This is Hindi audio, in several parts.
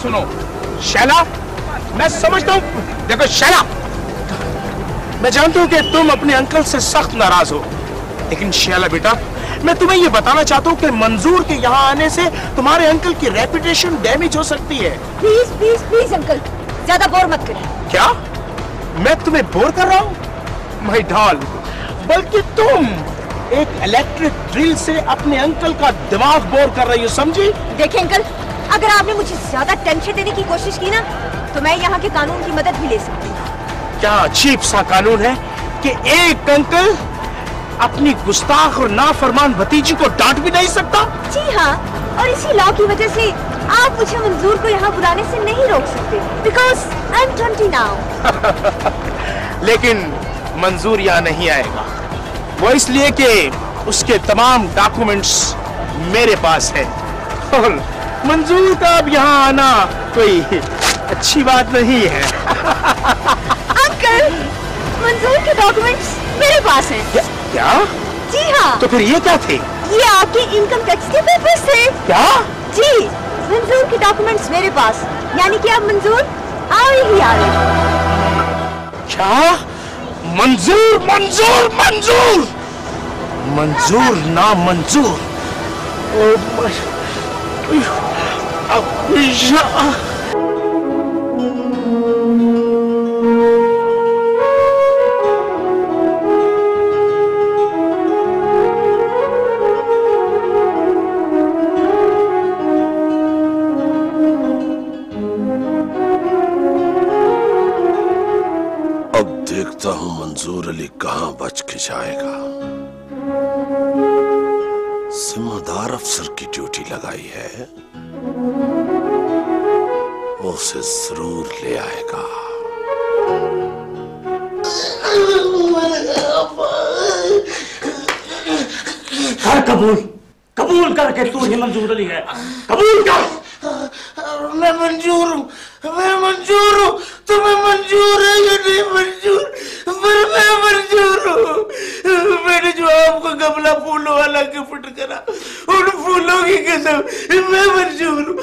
सुनो शैला, मैं समझता हूँ, देखो शैला, मैं जानता हूँ कि तुम अपने अंकल से सख्त नाराज हो, लेकिन शैला बेटा, मैं तुम्हें ये बताना चाहता हूँ कि मंजूर के यहाँ आने से तुम्हारे अंकल की रेपुटेशन डैमेज हो सकती है। प्लीज प्लीज प्लीज अंकल, ज्यादा बोर मत करिए। क्या मैं तुम्हें बोर कर रहा हूँ? माय डॉल, बल्कि तुम एक इलेक्ट्रिक ड्रिल से अपने अंकल का दिमाग बोर कर रही हो, समझी? देखिए अंकल, अगर आपने मुझे ज्यादा टेंशन देने की कोशिश की ना, तो मैं यहाँ के कानून की मदद भी ले सकती हूँ। क्या अजीब सा कानून है कि एक अंकल अपनी गुस्ताख और नाफरमान भतीजी को डांट भी नहीं सकता? जी हाँ, और इसी लॉ की वजह से आप मुझे मंजूर को यहाँ बुलाने से नहीं रोक सकते, बिकॉज आई एम 20 नाउ। लेकिन मंजूर यहाँ नहीं आएगा, वो इसलिए कि उसके तमाम डॉक्यूमेंट्स मेरे पास है, और मंजूर का अब यहाँ आना कोई अच्छी बात नहीं है। अंकल, मंजूर के डॉक्यूमेंट्स मेरे पास हैं। क्या? जी हाँ। तो फिर ये क्या थे? ये आपके इनकम टैक्स के पेपर्स थे। क्या? जी, मंजूर के डॉक्यूमेंट्स मेरे पास, यानी कि अब मंजूर आ ही आ रहे। क्या? मंजूर मंजूर मंजूर मंजूर ना मंजूर। देखता हूं मंजूर अली कहां बच के जाएगा। जिम्मेदार अफसर की ड्यूटी लगाई है, वो उसे जरूर ले आएगा। कर कबूल, कबूल करके तू ही मंजूर अली है, कबूल कर। मैं मंजूर हूँ, मैं मंजूर हूँ। तुम्हें मंजूर है या नहीं मंजूर? पर मैं मंजूर हूँ। मैंने जो आपको गमला फूलों वाला गिफ्ट करा, उन फूलों की कसम, मैं मंजूर हूँ,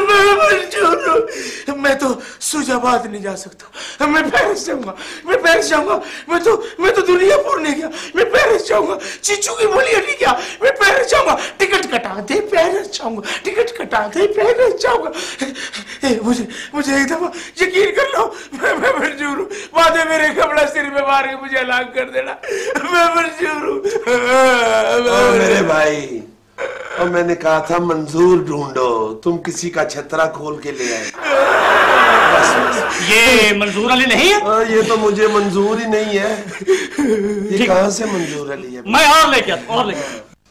मैं मंजूर हूँ। मैं तो सुजाबाद नहीं जा सकता, मैं पेरिस जाऊंगा, मैं पेरिस जाऊंगा। मैं तो दुनिया नहीं गया, मैं पेरिस जाऊंगा। चीचू की बोलिया नहीं गया, मैं पेरिस जाऊंगा। टिकट कटा दे, पेरिस जाऊंगा। टिकट कटा दे, पेरिस जाऊंगा। मुझे एक दफा यकीन कर लो, मैं मंजूर हूँ। बाद में मेरे कपड़ा सिर में मार के मुझे हलाक कर देना, मैं मंजूर हूँ। मेरे भाई, और मैंने कहा था मंजूर ढूंढो, तुम किसी का छतरा खोल के ले आए। ये मंजूर अली नहीं है? ये तो मुझे मंजूर ही नहीं है। ये कहाँ से मंजूर अली है? मैं और लेके आता हूँ,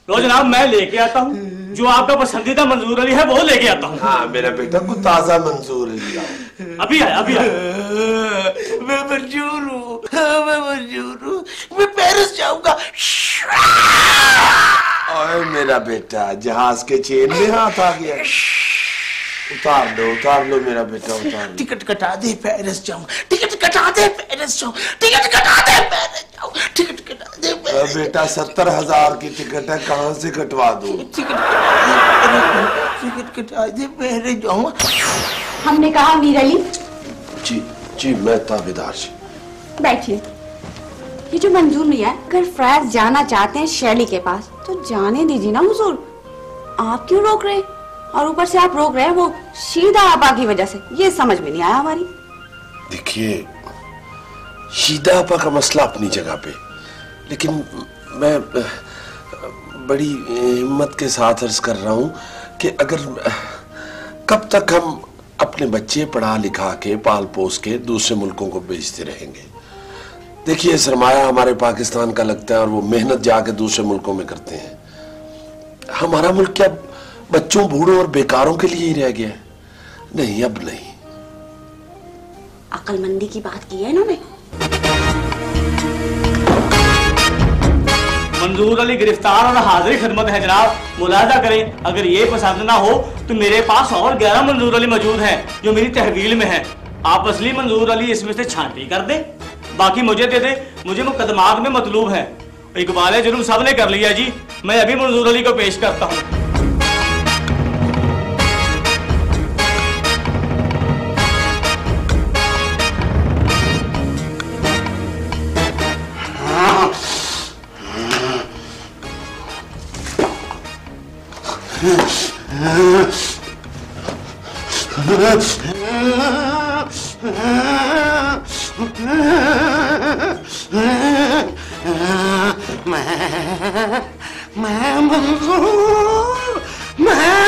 लो जनाब, मैं लेके आता हूँ जो आपका पसंदीदा मंजूर अली है, वो लेके आता हूँ। हाँ मेरा बेटा, कुछ ताजा मंजूर अली लाओ। अभी आया, अभी आया। मैं मंजूर हूँ, मैं मंजूर हूँ, मैं पेरिस जाऊंगा। ओए मेरा बेटा, जहाज के चेन में हाथ आ गया। उतार लो मेरा बेटा, उतार लो। टिकट कटा दे, पेरिस जाऊं। टिकट कटा दे, पेरिस जाऊं। टिकट कटा दे, पेरिस जाऊं। टिकट कटा दे। बेटा 70,000 की टिकट है, कहाँ से कटवा दूं? टिकट कटा दे, पेरिस जाऊं। हमने कहा मीर अली। जी मैं ताबेदार जी। बैठिए। ये जो मंजूर नहीं है, अगर फैज जाना चाहते हैं शैली के पास, तो जाने दीजिए ना हुजूर। आप क्यों रोक रहे हैं? और ऊपर से आप रोक रहे हैं वो शीदा आपा की वजह से, ये समझ में नहीं आया हमारी। देखिए, शीदा आपा का मसला अपनी जगह पे, लेकिन मैं बड़ी हिम्मत के साथ अर्ज कर रहा हूँ कि अगर कब तक हम अपने बच्चे पढ़ा लिखा के पाल पोस के दूसरे मुल्कों को बेचते रहेंगे? देखिए, सरमाया हमारे पाकिस्तान का लगता है और वो मेहनत जाके दूसरे मुल्कों में करते हैं। हमारा मुल्क क्या बच्चों, बूढ़ों और बेकारों के लिए ही रह गया है? नहीं, अब नहीं। अक्लमंदी की बात की है इन्होंने। मंजूर अली गिरफ्तार और हाजिर खिदमत है जनाब। मुलाजा करें, अगर ये पसंद ना हो तो मेरे पास और 11 मंजूर अली मौजूद हैं जो मेरी तहवील में है। आप असली मंजूर अली इसमें से छांटी कर दे, बाकी मुझे दे दे। मुझे मुकदमात में मतलूब है। इकबाल जुर्म सब ने कर लिया जी। मैं अभी मंजूर अली को पेश करता हूँ। मैं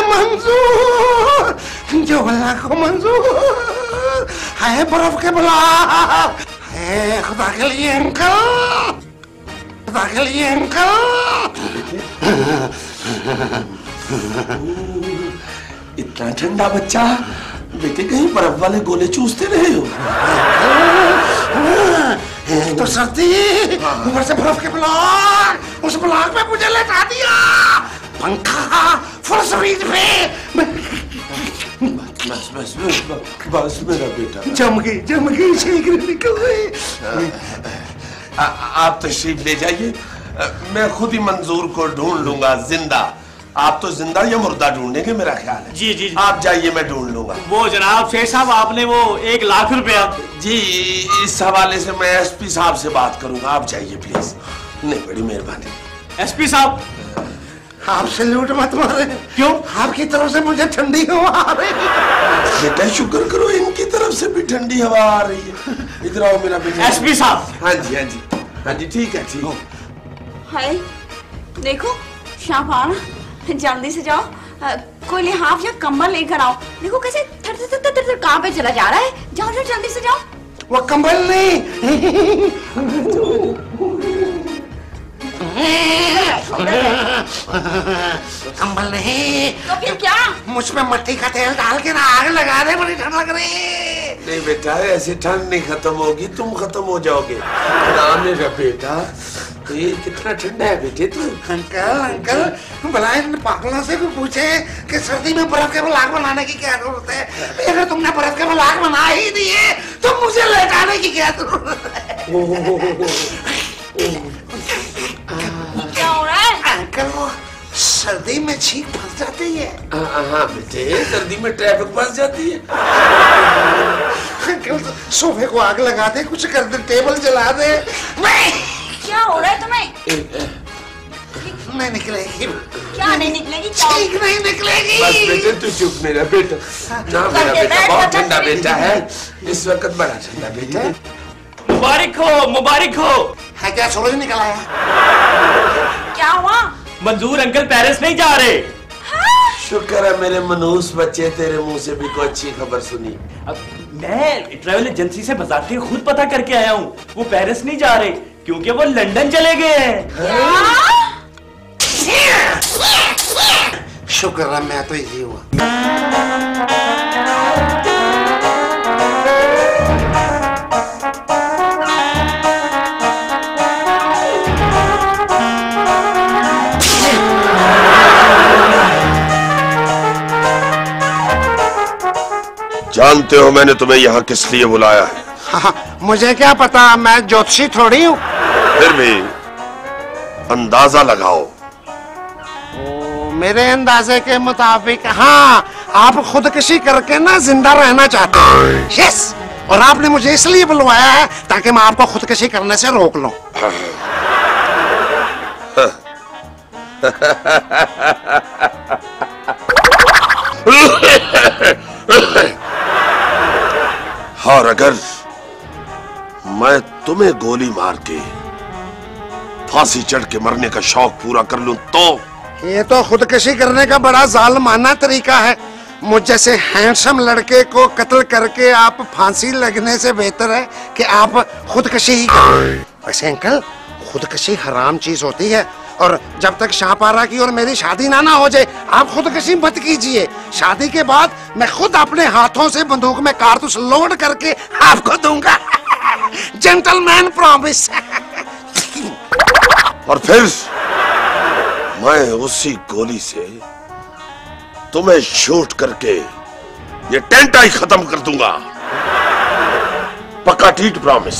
मंजूर, जो अल्लाह को मंजूर है, बर्फ के बुलाक है, खुदा के लिए अंकल, खुदा के लिए अंकल। इतना ठंडा बच्चा, बेटे कहीं बर्फ वाले गोले चूसते रहे हो? तो सर्दी, ऊपर से बर्फ के ब्लॉक, उस ब्लॉक में मुझे लेटा दिया, पंखा फुल स्पीड पे। बस बस बस बस मेरा बेटा, जम गई शीघ्र निकल गई। आप तशरीफ ले जाइए, मैं खुद ही मंजूर को ढूंढ लूंगा जिंदा। आप तो जिंदा या मुर्दा ढूंढेंगे मेरा ख्याल है। जी जी, आप जाइए, मैं ढूंढ लूंगा। वो जनाब शेख साहब, आपने वो 1 लाख रुपया। जी, इस हवाले से मैं एसपी साहब से बात करूंगा, आप जाइए प्लीज। नहीं, बड़ी मेहरबानी। एसपी साहब, आप सैल्यूट मत मारे। क्यों? आपकी तरफ से मुझे ठंडी हवा आ रही है। बेटा शुक्र करो, इनकी तरफ से भी ठंडी हवा आ रही है। इधर आओ मेरा बेटा। एसपी साहब। हाँ जी हाँ जी हाँ जी, ठीक है ठीक है। हाय, देखो शाबाना, जल्दी से जाओ, कोई लिहाफ या कंबल लेकर आओ। देखो कैसे थर थर थर थर कहाँ पे चला जा रहा है। जाओ जाओ जल्दी से जाओ। वो कंबल नहीं, कंबल नहीं, तो फिर क्या? मुझ पे मट्टी का तेल डाल के ना आग लगा दे, बड़ी ठंड लग रही। नहीं बेटा, ऐसे ठंड नहीं खत्म होगी, तुम खत्म हो जाओगे। ना मेरा बेटा, तो ये कितना ठंडा है बेटे तू। अंकल अंकल, भला इन पागलों से भी पूछे कि सर्दी में बर्फ के ब्लॉक बनाने की क्या जरूरत है? अगर तुमने बर्फ के ब्लॉक बना ही दिए तो मुझे लेटाने की क्या जरूरत है? क्या हो रहा है? अंकल, वो सर्दी में छींक फंस जाती है। हाँ बेटे, सर्दी में ट्रैफिक फंस जाती है। अंकल, सोफे को आग लगा दे, कुछ कर दे, टेबल जला दे। क्या हो रहा है तुम्हें? नहीं निकलेगी। क्या नहीं निकलेगी? ठीक नहीं निकलेगी। बस बेटे तू चुप, मेरा बेटा। ना मेरा बेटा बहुत ठंडा बेटा है, इस वक्त बड़ा ठंडा बेटा है। मुबारक हो, मुबारक हो। है क्या, सूरज निकल आया? क्या हुआ? मंजूर अंकल पेरिस नहीं जा रहे। शुक्र है मेरे मनूस बच्चे, तेरे मुंह से भी कोई अच्छी खबर सुनी। अब मैं ट्रैवल एजेंसी से बजाते खुद पता करके आया हूँ, वो पेरिस नहीं जा रहे क्योंकि वो लंदन चले गए हैं। शुक्र है मैं तो यही हुआ। जानते हो मैंने तुम्हें यहाँ किस लिए बुलाया है? हाँ, मुझे क्या पता, मैं ज्योतिषी थोड़ी हूँ। फिर भी अंदाजा लगाओ। मेरे अंदाजे के मुताबिक हाँ, आप खुदकुशी करके ना जिंदा रहना चाहते हैं। यस, और आपने मुझे इसलिए बुलवाया है ताकि मैं आपको खुदकुशी करने से रोक लूं। और अगर मैं तुम्हें गोली मार के फांसी चढ़ के मरने का शौक पूरा कर लूं तो? ये तो खुदकुशी करने का बड़ा जालिमाना तरीका है। मुझ जैसे हैंडसम लड़के को कत्ल करके आप फांसी लगने से बेहतर है कि आप खुदकुशी ही करें। वैसे अंकल, खुदकुशी हराम चीज होती है, और जब तक शाहपारा की और मेरी शादी ना हो जाए आप खुदकुशी मत कीजिए। शादी के बाद मैं खुद अपने हाथों से बंदूक में कारतूस लोड करके आपको दूंगा। Gentleman promise. और फिर मैं उसी गोली से तुम्हें शूट करके ये टेंटा ही खत्म कर दूंगा। पक्का ठीक प्रॉमिस?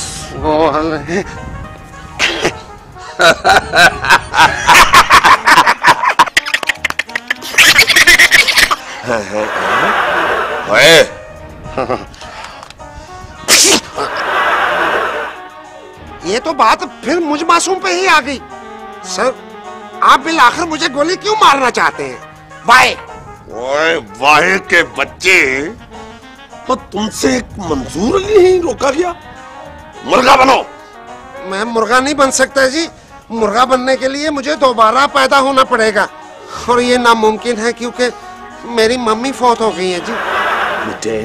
ये तो बात फिर मुझ मासूम पे ही आ गई। सर, आप बिल आखिर मुझे गोली क्यों मारना चाहते हैं? वाहे। ओए वाहे के बच्चे, तो तुमसे एक मंजूर अली ही रोका गया? मुर्गा बनो। मैं मुर्गा नहीं बन सकता जी। मुर्गा बनने के लिए मुझे दोबारा पैदा होना पड़ेगा और ये नामुमकिन है क्योंकि मेरी मम्मी फौत हो गई है जी। बेटे,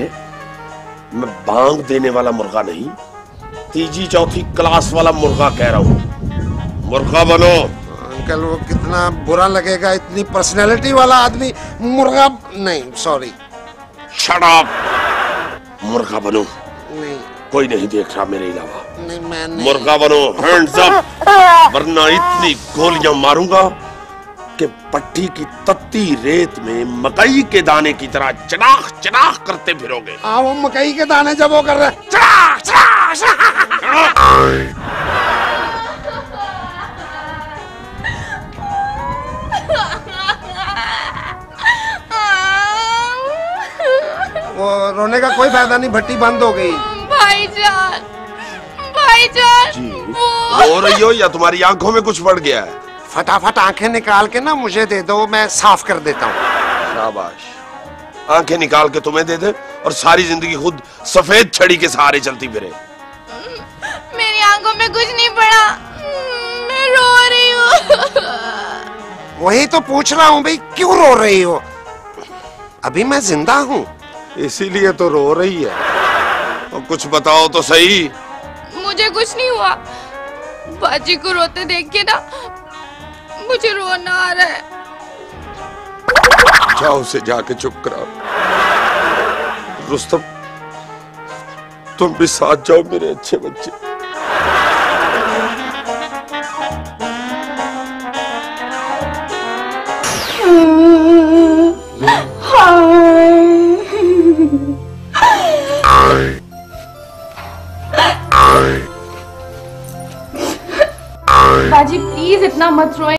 मैं बांग देने वाला मुर्गा नहीं, तीसरी चौथी क्लास वाला मुर्गा कह रहा हूँ। मुर्गा बनो। अंकल वो कितना बुरा लगेगा, इतनी पर्सनैलिटी वाला आदमी मुर्गा नहीं। सॉरी। Shut up. मुर्गा बनो। नहीं कोई नहीं देख रहा मेरे अलावा। नहीं मैं नहीं। मुर्गा बनो, हैंड्स अप, वरना इतनी गोलियां मारूंगा कि पट्टी की तत्ती रेत में मकई के दाने की तरह चनाख चनाख करते फिरोगे। वो मकई के दाने जब वो कर रहे हैं। चनाख चनाख चनाख। वो रोने का कोई फायदा नहीं, भट्टी बंद हो गई। भाईजान, भाईजान। जी, रो रही हो या तुम्हारी आंखों में कुछ पड़ गया है? फटाफट आंखें निकाल के ना मुझे दे दो, मैं साफ कर देता हूँ। शाबाश। आंखें निकाल के तुम्हें दे दे और सारी जिंदगी खुद सफेद छड़ी के सहारे चलती फिरे। मेरी आंखों में कुछ नहीं पड़ा, मैं रो रही हूँ। वही तो पूछ रहा हूँ भाई, क्यों रो रही हो? अभी मैं जिंदा हूँ, इसीलिए तो रो रही है। और कुछ बताओ तो सही। मुझे कुछ नहीं हुआ, बाजी को रोते देख के ना मुझे रोना आ रहा है। जाओ उसे जाके चुप कराओ। रुस्तम, तुम भी साथ जाओ मेरे अच्छे बच्चे। बाजी प्लीज इतना मत रोए।